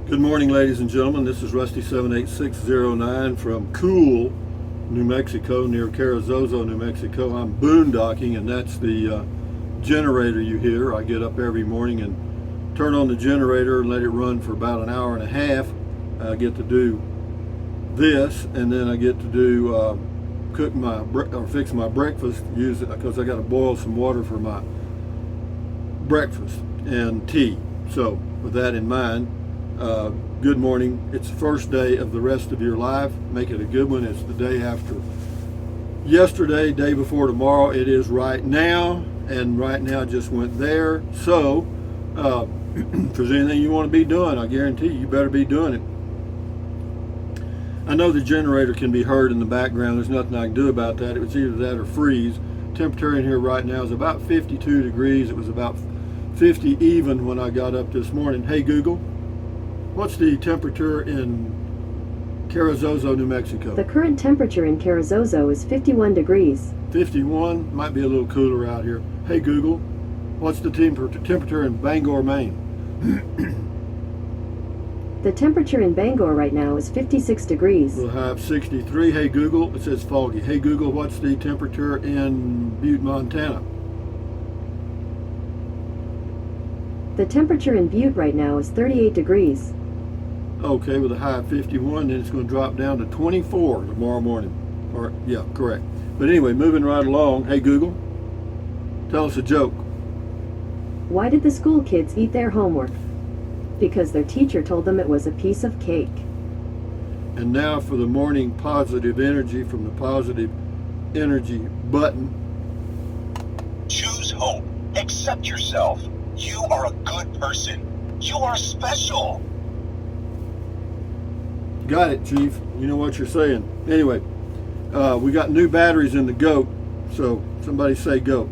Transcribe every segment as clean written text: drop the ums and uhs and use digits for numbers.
Good morning, ladies and gentlemen. This is Rusty 78609 from Cool, New Mexico, near Carrizozo, New Mexico. I'm boondocking, and that's the generator you hear. I get up every morning and turn on the generator and let it run for about an hour and a half. I get to do this, and then I get to do cook my or fix my breakfast. Use it because I got to boil some water for my breakfast and tea. So, with that in mind. Good morning. It's the first day of the rest of your life. Make it a good one. It's the day after yesterday, day before tomorrow. It is right now, and right now just went there. So, if there's anything you want to be doing, I guarantee you better be doing it. I know the generator can be heard in the background. There's nothing I can do about that. It was either that or freeze. Temperature in here right now is about 52 degrees. It was about 50 even when I got up this morning. Hey Google, what's the temperature in Carrizozo, New Mexico? The current temperature in Carrizozo is 51 degrees. 51? Might be a little cooler out here. Hey Google, what's the temperature in Bangor, Maine? The temperature in Bangor right now is 56 degrees. We'll have 63. Hey Google, it says foggy. Hey Google, what's the temperature in Butte, Montana? The temperature in Butte right now is 38 degrees. Okay, with a high of 51, then it's going to drop down to 24 tomorrow morning. Or, yeah, correct. But anyway, moving right along. Hey Google, tell us a joke. Why did the school kids eat their homework? Because their teacher told them it was a piece of cake. And now for the morning positive energy from the positive energy button. Choose hope. Accept yourself. You are a good person. You are special. Got it, Chief. You know what you're saying. Anyway, we got new batteries in the goat, so somebody say goat.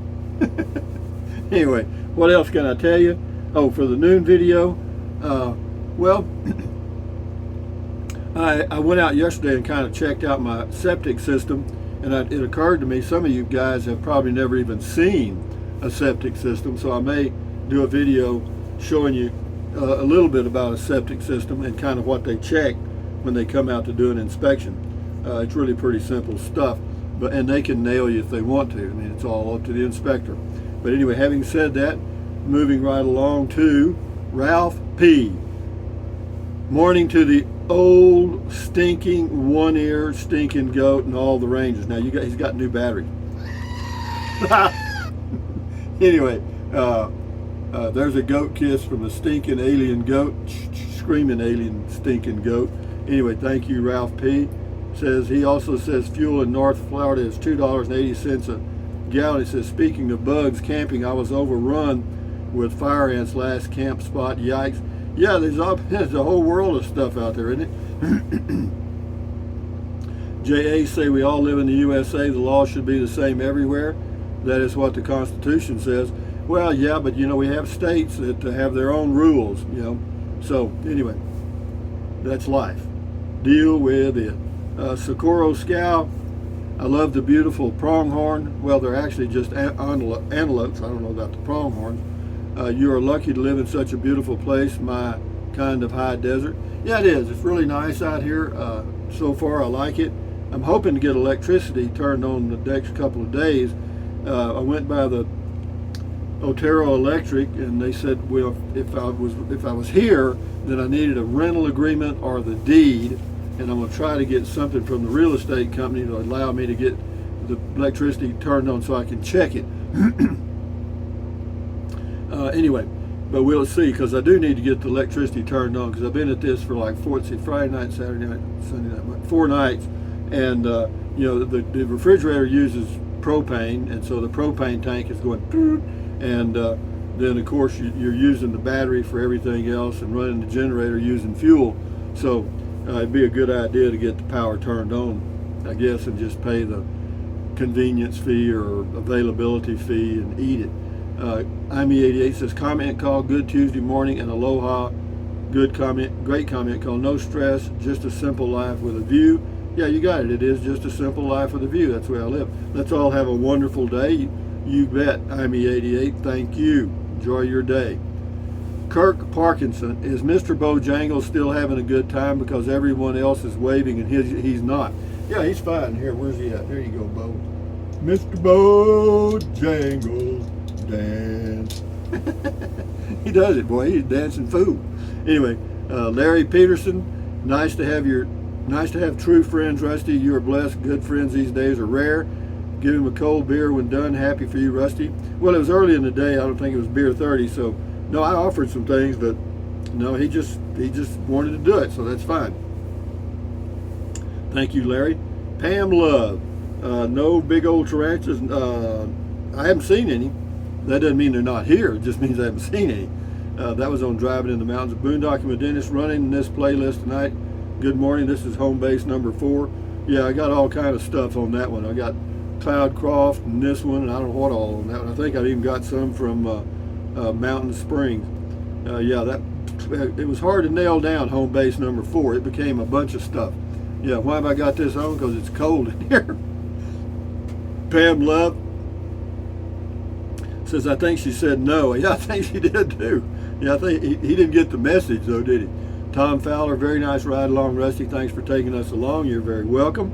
Anyway, what else can I tell you? Oh, for the noon video, well, I went out yesterday and kind of checked out my septic system, and it occurred to me some of you guys have probably never even seen a septic system, so I may do a video showing you a little bit about a septic system and kind of what they check when they come out to do an inspection. It's really pretty simple stuff, and they can nail you if they want to. I mean, it's all up to the inspector. But anyway, having said that, moving right along to Ralph P. Morning to the old stinking one-ear stinking goat and all the rangers. Now he's got new batteries. Anyway, there's a goat kiss from a stinking alien goat, screaming alien stinking goat. Anyway, thank you, Ralph P. He also says fuel in North Florida is $2.80 a gallon. He says, speaking of bugs, camping, I was overrun with fire ants last camp spot. Yikes. Yeah, there's a whole world of stuff out there, isn't it? JA say we all live in the USA. The law should be the same everywhere. That is what the Constitution says. Well, yeah, but you know, we have states that have their own rules, you know. So anyway, that's life. Deal with it. Socorro Scow, I love the beautiful pronghorn. Well, they're actually just antelopes. I don't know about the pronghorns. You are lucky to live in such a beautiful place, my kind of high desert. Yeah, it is. It's really nice out here. So far, I like it. I'm hoping to get electricity turned on the next couple of days. I went by the Otero Electric, and they said, well, if I was here, then I needed a rental agreement or the deed, and I'm going to try to get something from the real estate company to allow me to get the electricity turned on so I can check it. Anyway, but we'll see, because I do need to get the electricity turned on, because I've been at this for like Friday night, Saturday night, Sunday night, 4 nights, and you know, the refrigerator uses propane, and so the propane tank is going, and then of course you're using the battery for everything else and running the generator using fuel. So it'd be a good idea to get the power turned on, I guess, and just pay the convenience fee or availability fee and eat it. IME88 says, comment call, good Tuesday morning, and aloha. Good comment, great comment call, no stress, just a simple life with a view. Yeah, you got it. It is just a simple life with a view. That's where I live. Let's all have a wonderful day. You bet. IME88, thank you. Enjoy your day. Kirk Parkinson, is Mr. Bojangles still having a good time because everyone else is waving and he's not? Yeah, he's fine. Here, where's he at? There you go, Bo. Mr. Bojangles, dance. He does it, boy. He's a dancing fool. Anyway, Larry Peterson, nice to have true friends, Rusty. You are blessed. Good friends these days are rare. Give him a cold beer when done. Happy for you, Rusty. Well, it was early in the day. I don't think it was beer 30, so no, I offered some things, but no, he just wanted to do it, so that's fine. Thank you, Larry. Pam Love, no big old tarantulas. I haven't seen any. That doesn't mean they're not here. It just means I haven't seen any. That was on Driving in the Mountains. Boondocking with Dennis, running this playlist tonight. Good morning. This is home base number 4. Yeah, I got all kind of stuff on that one. I got Cloudcroft and this one, and I don't know what all on that one. I think I even got some from Mountain Springs. Yeah, it was hard to nail down home base number 4. It became a bunch of stuff. Yeah, why have I got this on? Because it's cold in here. Pam Love says, I think she said no. Yeah, I think she did too. Yeah, I think he didn't get the message though, did he? Tom Fowler, very nice ride along, Rusty. Thanks for taking us along. You're very welcome.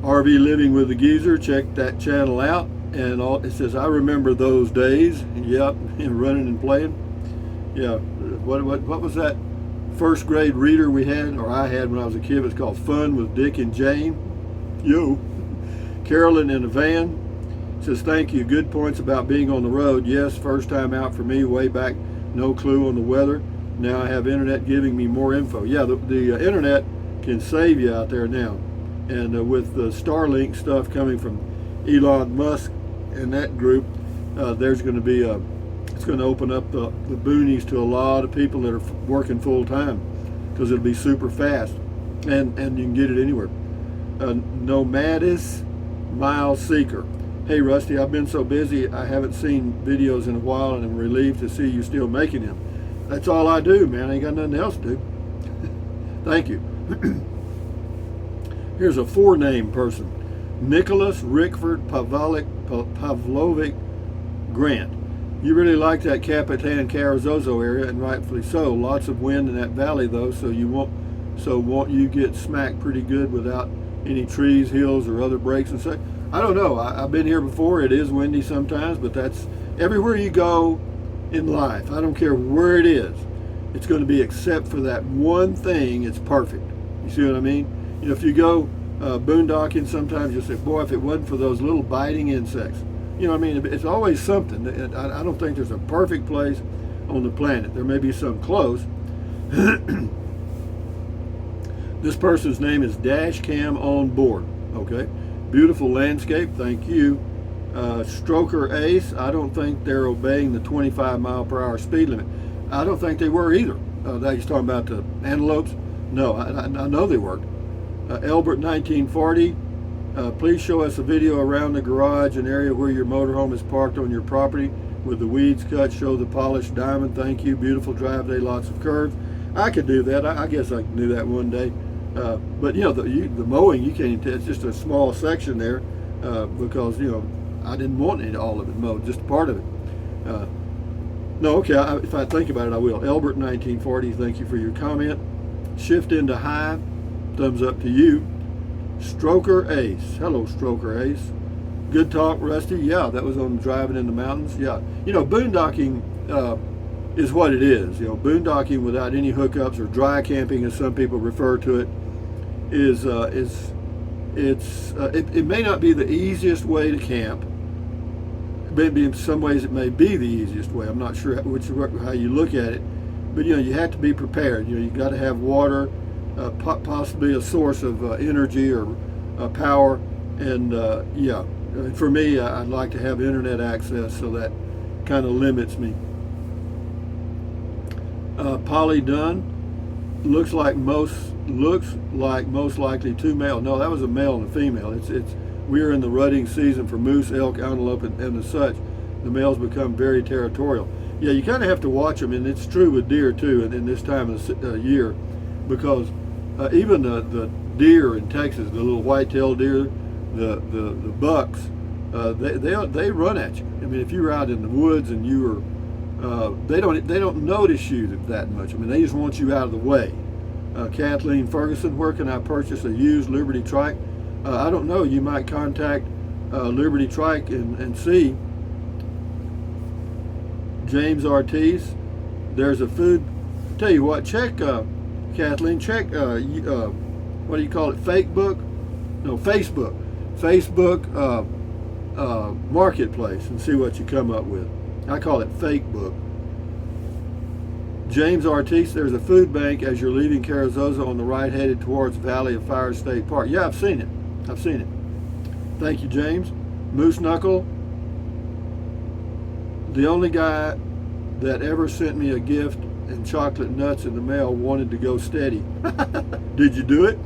RV Living with the Geezer, check that channel out. And it says, I remember those days. Yep, and running and playing. Yeah, what was that first grade reader we had, or I had when I was a kid? It was called Fun with Dick and Jane. Yo. Carolyn in a van says, thank you. Good points about being on the road. Yes, first time out for me, way back, no clue on the weather. Now I have internet giving me more info. Yeah, the internet can save you out there now. And with the Starlink stuff coming from Elon Musk and that group, there's going to be it's going to open up the boonies to a lot of people that are working full time, because it'll be super fast, and you can get it anywhere. Nomadis Mile Seeker. Hey Rusty, I've been so busy I haven't seen videos in a while, and I'm relieved to see you still making them. That's all I do, man. I ain't got nothing else to do. Thank you. Here's a 4-name person. Nicholas Rickford Pavlovic Grant. You really like that Capitan Carrizozo area, and rightfully so. Lots of wind in that valley though, so won't you get smacked pretty good without any trees, hills, or other breaks and such? I don't know. I've been here before. It is windy sometimes, but that's everywhere you go in life. I don't care where it is. It's going to be, except for that one thing, it's perfect. You see what I mean? You know, if you go boondocking, sometimes you'll say, boy, if it wasn't for those little biting insects. You know what I mean? It's always something. I don't think there's a perfect place on the planet. There may be some close. This person's name is Dashcam on Board. Okay. Beautiful landscape. Thank you. Stroker Ace. I don't think they're obeying the 25 mile per hour speed limit. I don't think they were either. He's talking about the antelopes. No, I know they weren't. Elbert 1940. Please show us a video around the garage, an area where your motorhome is parked on your property with the weeds cut. Show the polished diamond. Thank you. Beautiful drive day, lots of curves. I could do that. I guess I can do that one day. But you know, the mowing, you can't even tell. It's just a small section there because, you know, I didn't want all of it mowed, just part of it. No, okay, if I think about it, I will. Elbert 1940, thank you for your comment. Shift into high, thumbs up to you. Stroker Ace. Hello, Stroker Ace. Good talk, Rusty. Yeah, that was on Driving in the Mountains. Yeah, you know, boondocking is what it is. You know, boondocking without any hookups, or dry camping, as some people refer to it, it may not be the easiest way to camp. Maybe in some ways it may be the easiest way. I'm not sure how you look at it, but you know, you have to be prepared. You know, you got to have water, possibly a source of energy or power, and yeah. For me, I'd like to have internet access, so that kind of limits me. Polly Dunn, looks like most likely 2 male. No, that was a male and a female. We're in the rutting season for moose, elk, antelope, and the such. The males become very territorial. Yeah, you kind of have to watch them, and it's true with deer too, in this time of the year, because even the deer in Texas, the little white-tailed deer, the bucks, they run at you. I mean, if you're out in the woods and you are They don't notice you that much. I mean, they just want you out of the way. Kathleen Ferguson, where can I purchase a used Liberty trike? I don't know. You might contact Liberty Trike and see. James Ortiz, there's a food. Tell you what, check Kathleen. Check what do you call it? Facebook? No, Facebook. Facebook Marketplace and see what you come up with. I call it Fake Book. James Ortiz, there's a food bank as you're leaving Carrizozo on the right headed towards Valley of Fire State Park. Yeah, I've seen it. I've seen it. Thank you, James. Moose Knuckle, the only guy that ever sent me a gift and chocolate nuts in the mail wanted to go steady. Did you do it?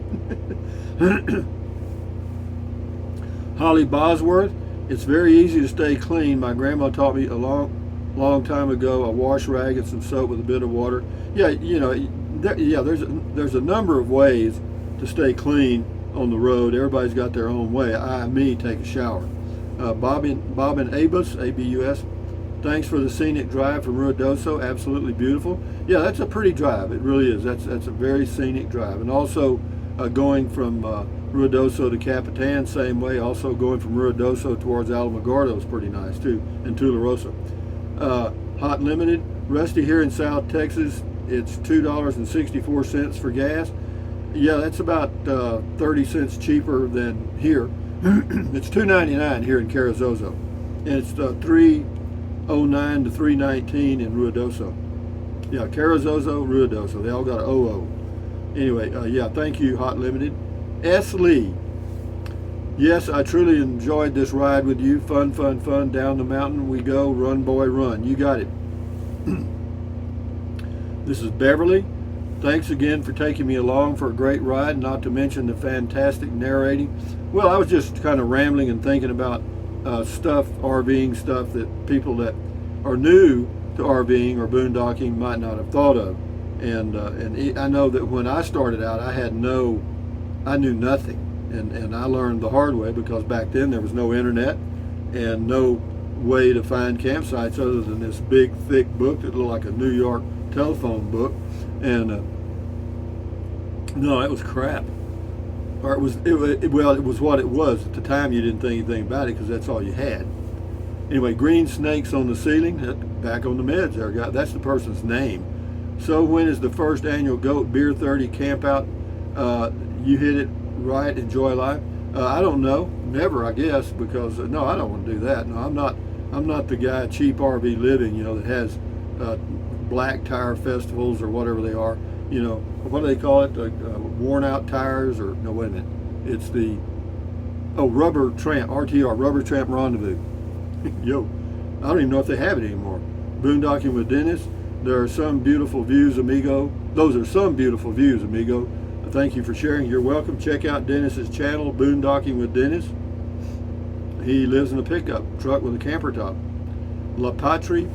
Holly Bosworth, it's very easy to stay clean. My grandma taught me a long time ago, a wash rag and some soap with a bit of water. Yeah, you know, there's a number of ways to stay clean on the road. Everybody's got their own way. Me take a shower. Bob and Abus, A-B-U-S, thanks for the scenic drive from Ruidoso. Absolutely beautiful. Yeah, that's a pretty drive. It really is. That's a very scenic drive. And also going from Ruidoso to Capitan, same way. Also going from Ruidoso towards Alamogordo is pretty nice too, and Tularosa. Hot Limited, Rusty here in South Texas, it's $2.64 for gas. Yeah, that's about 30 cents cheaper than here. It's $2.99 here in Carrizozo, and it's $3.09 to $3.19 in Ruidoso. Yeah, Carrizozo, Ruidoso, they all got an OO. Anyway, yeah, thank you, Hot Limited. S. Lee, yes, I truly enjoyed this ride with you. Fun, fun, fun. Down the mountain we go. Run, boy, run. You got it. This is Beverly. Thanks again for taking me along for a great ride, not to mention the fantastic narrating. Well, I was just kind of rambling and thinking about stuff, RVing stuff that people that are new to RVing or boondocking might not have thought of. And I know that when I started out, I knew nothing. And I learned the hard way, because back then there was no internet and no way to find campsites other than this big, thick book that looked like a New York telephone book. And no, it was crap. Or it was what it was. At the time, you didn't think anything about it because that's all you had. Anyway, green snakes on the ceiling, back on the meds there, guy. That's the person's name. So when is the first annual Goat Beer 30 camp out? You hit it right, enjoy life. I don't know, never, I guess, because no, I don't want to do that. No, I'm not the guy, cheap RV living, you know, that has black tire festivals or whatever they are. You know, what do they call it? Worn out tires, or no, wait a minute. It's the Rubber Tramp, RTR, Rubber Tramp Rendezvous. Yo, I don't even know if they have it anymore. Boondocking with Dennis. There are some beautiful views, amigo. Those are some beautiful views, amigo. Thank you for sharing. You're welcome. Check out Dennis's channel, Boondocking with Dennis. He lives in a pickup truck with a camper top. La Patrie,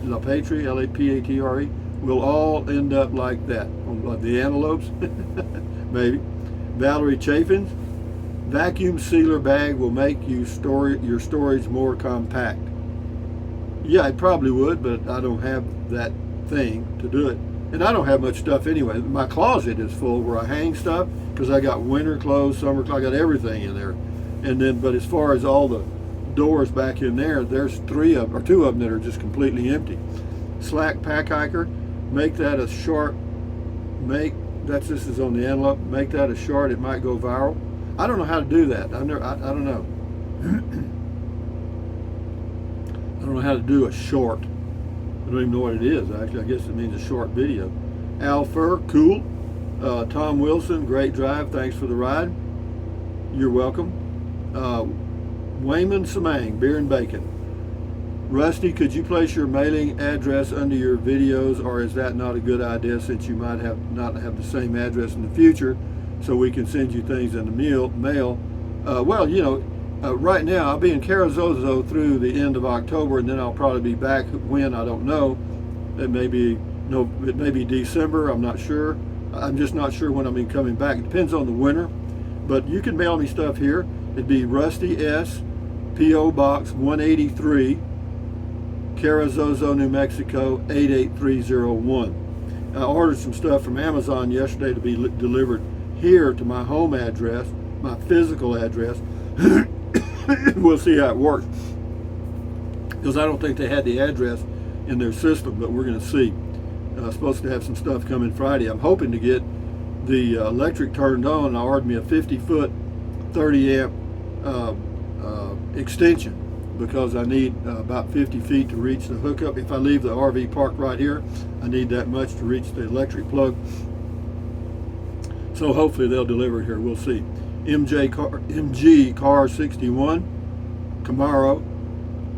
L-A-P-A-T-R-E, will all end up like that. On the antelopes, maybe. Valerie Chaffins, vacuum sealer bag will make your storage more compact. Yeah, it probably would, but I don't have that thing to do it. And I don't have much stuff anyway. My closet is full where I hang stuff, because I got winter clothes, summer clothes, I got everything in there. And then, but as far as all the doors back in there, there's two of them that are just completely empty. Slack pack hiker, make that a short, this is on the envelope, make that a short, it might go viral. I don't know how to do that. I don't know. I don't know how to do a short. I don't even know what it is, actually. I guess it means a short video. Al Fur, cool. Tom Wilson, great drive. Thanks for the ride. You're welcome. Wayman Samang, beer and bacon. Rusty, could you place your mailing address under your videos, or is that not a good idea since you might not have the same address in the future, so we can send you things in the mail? Well, you know, right now I'll be in Carrizozo through the end of October, and then I'll probably be back when, I don't know. It may be December, I'm not sure. I'm just not sure when I'm coming back. It depends on the winter. But you can mail me stuff here. It'd be Rusty S, P.O. Box 183, Carrizozo, New Mexico 88301. I ordered some stuff from Amazon yesterday to be delivered here to my home address, my physical address. We'll see how it works, because I don't think they had the address in their system, but we're going to see. Supposed to have some stuff coming Friday. I'm hoping to get the electric turned on. I ordered me a 50-foot 30 amp extension, because I need about 50 feet to reach the hookup. If I leave the RV parked right here, I need that much to reach the electric So hopefully they'll deliver it here. We'll see. MG Car 61 Camaro,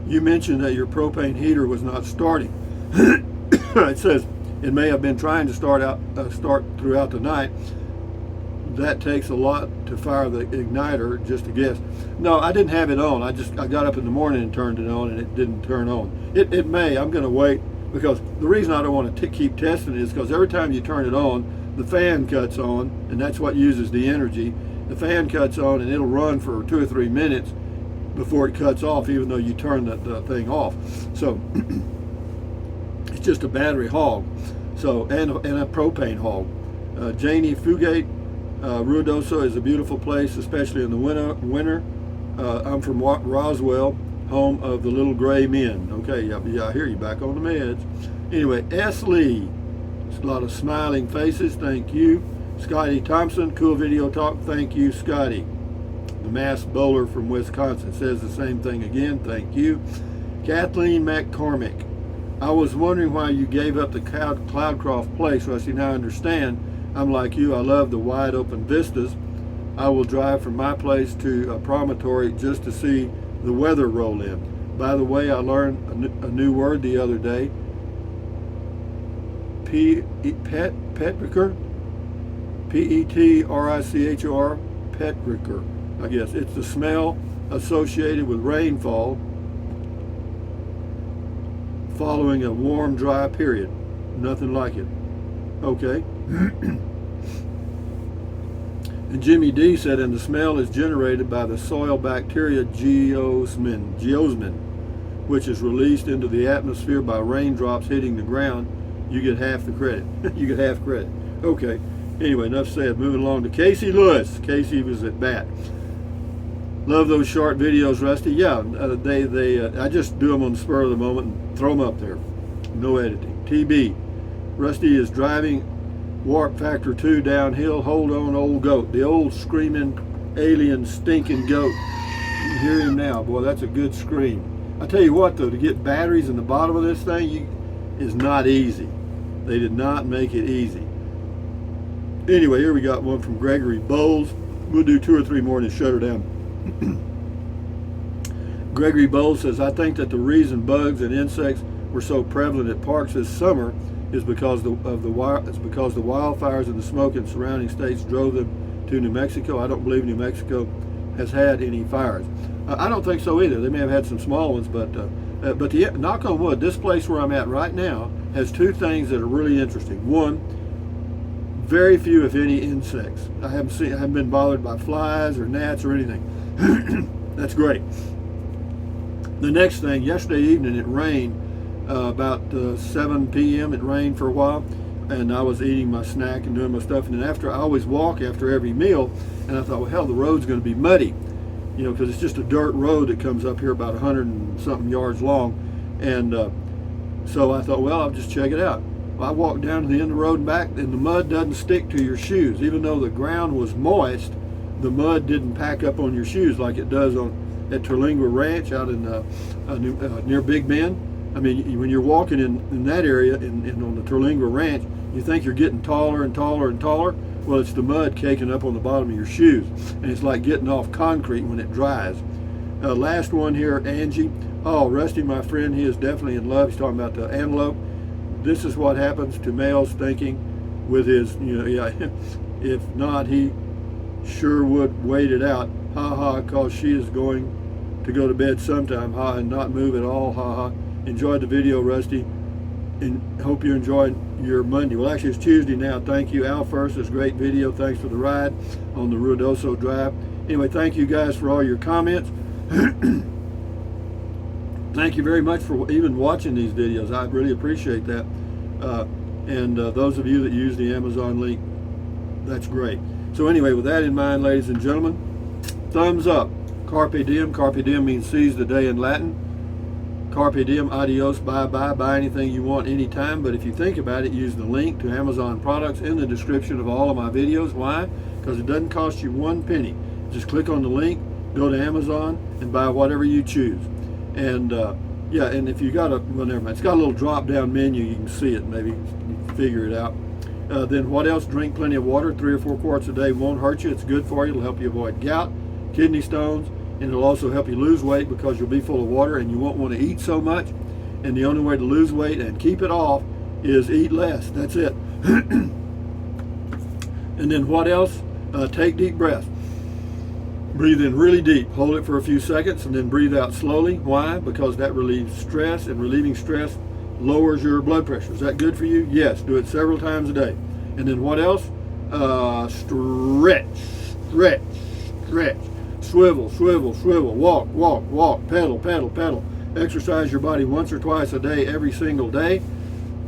you mentioned that your propane heater was not starting. It says it may have been trying to start throughout the night. That takes a lot to fire the igniter, just a guess. No, I didn't have it on. I got up in the morning and turned it on, and it didn't turn on. It may. I'm going to wait, because the reason I don't want to keep testing it is because every time you turn it on, the fan cuts on, and that's what uses the energy. The fan cuts on, and it'll run for 2 or 3 minutes before it cuts off, even though you turn the thing off. So it's just a battery hog. So and a propane hog. Janie Fugate, Ruidoso is a beautiful place, especially in the winter. I'm from Roswell, home of the Little Gray Men. Okay, yeah, I hear you, back on the meds. Anyway, S. Lee, a lot of smiling faces, thank you. Scotty Thompson, cool video talk, thank you, Scotty. The mass bowler from Wisconsin says the same thing again, thank you. Kathleen McCormick, I was wondering why you gave up the Cloudcroft place. Rusty, now I understand. I'm like you, I love the wide open vistas. I will drive from my place to a promontory just to see the weather roll in. By the way, I learned a new word the other day. Petrichor? Petrichor? Petrichor, I guess. It's the smell associated with rainfall following a warm, dry period. Nothing like it. Okay. And Jimmy D said, and the smell is generated by the soil bacteria geosmin, which is released into the atmosphere by raindrops hitting the ground. You get half the credit. You get half credit. Okay. Anyway, enough said. Moving along to Casey Lewis. Casey was at bat. Love those short videos, Rusty. Yeah, I just do them on the spur of the moment and throw them up there. No editing. TB. Rusty is driving Warp Factor 2 downhill. Hold on, old goat. The old screaming, alien, stinking goat. You hear him now. Boy, that's a good scream. I tell you what, though, to get batteries in the bottom of this thing is not easy. They did not make it easy. Anyway, here we got one from Gregory Bowles. We'll do 2 or 3 more and then shut her down. Gregory Bowles says, I think that the reason bugs and insects were so prevalent at parks this summer is because the wildfires and the smoke in surrounding states drove them to New Mexico. I don't believe New Mexico has had any fires. I don't think so either. They may have had some small ones, but knock on wood, this place where I'm at right now has 2 things that are really interesting. One, very few, if any, insects. I haven't been bothered by flies or gnats or anything. That's great. The next thing, yesterday evening it rained. About 7 p.m. it rained for a while, and I was eating my snack and doing my stuff, and then I always walk after every meal, and I thought, well, hell, the road's going to be muddy, because it's just a dirt road that comes up here about 100 and something yards long, and so I thought, well, I'll just check it out. Well, I walked down to the end of the road and back, and the mud doesn't stick to your shoes. Even though the ground was moist, the mud didn't pack up on your shoes like it does at Terlingua Ranch out in near Big Bend. I mean, when you're walking in that area on the Terlingua Ranch, you think you're getting taller and taller and taller. Well, it's the mud caking up on the bottom of your shoes, and it's like getting off concrete when it dries. Last one here, Angie. Oh, Rusty, my friend, he is definitely in love. He's talking about the antelope. This is what happens to males thinking with his, if not, he sure would wait it out. Ha ha, cause she is going to go to bed sometime. Ha, and not move at all. Ha ha. Enjoyed the video, Rusty, and hope you enjoyed your Monday. Well, actually, it's Tuesday now. Thank you, Al First. It's a great video. Thanks for the ride on the Ruidoso Drive. Anyway, thank you guys for all your comments. Thank you very much for even watching these videos. I really appreciate that. And those of you that use the Amazon link, that's great. So anyway, with that in mind, ladies and gentlemen, thumbs up. Carpe diem. Carpe diem means seize the day in Latin. Carpe diem, adios, bye-bye. Buy anything you want anytime. But if you think about it, use the link to Amazon products in the description of all of my videos. Why? Because it doesn't cost you one penny. Just click on the link, go to Amazon, and buy whatever you choose. And yeah, and if you got a, well, never mind. It's got a little drop-down menu. You can see it. Maybe you can figure it out. Then what else? Drink plenty of water. 3 or 4 quarts a day won't hurt you. It's good for you. It'll help you avoid gout, kidney stones, and it'll also help you lose weight because you'll be full of water and you won't want to eat so much. And the only way to lose weight and keep it off is eat less. That's it. And then what else? Take deep breaths. Breathe in really deep. Hold it for a few seconds and then breathe out slowly. Why? Because that relieves stress, and relieving stress lowers your blood pressure. Is that good for you? Yes. Do it several times a day. And then what else? Stretch, stretch, stretch. Swivel, swivel, swivel. Walk, walk, walk. Pedal, pedal, pedal. Exercise your body once or twice a day, every single day.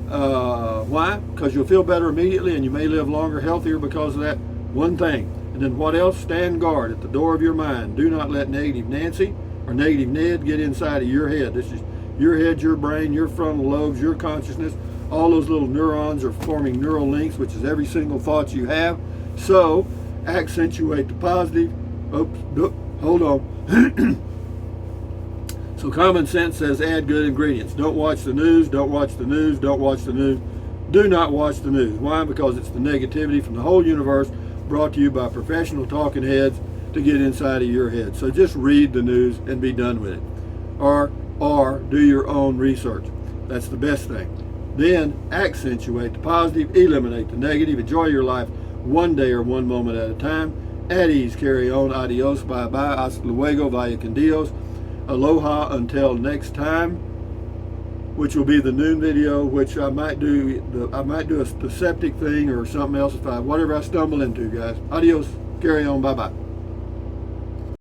Why? Because you'll feel better immediately and you may live longer, healthier because of that one thing. And then what else? Stand guard at the door of your mind. Do not let negative Nancy or negative Ned get inside of your head. This is your head, your brain, your frontal lobes, your consciousness. All those little neurons are forming neural links, which is every single thought you have. So accentuate the positive. Oops, hold on. So common sense says add good ingredients. Don't watch the news, don't watch the news, don't watch the news. Do not watch the news. Why? Because it's the negativity from the whole universe brought to you by professional talking heads to get inside of your head. So just read the news and be done with it. Or do your own research. That's the best thing. Then accentuate the positive, eliminate the negative, enjoy your life one day or one moment at a time. At ease, carry on, adios, bye-bye, hasta luego, vaya con Dios. Aloha until next time, which will be the noon video, which I might do the septic thing or something else, whatever I stumble into, guys. Adios, carry on, bye-bye.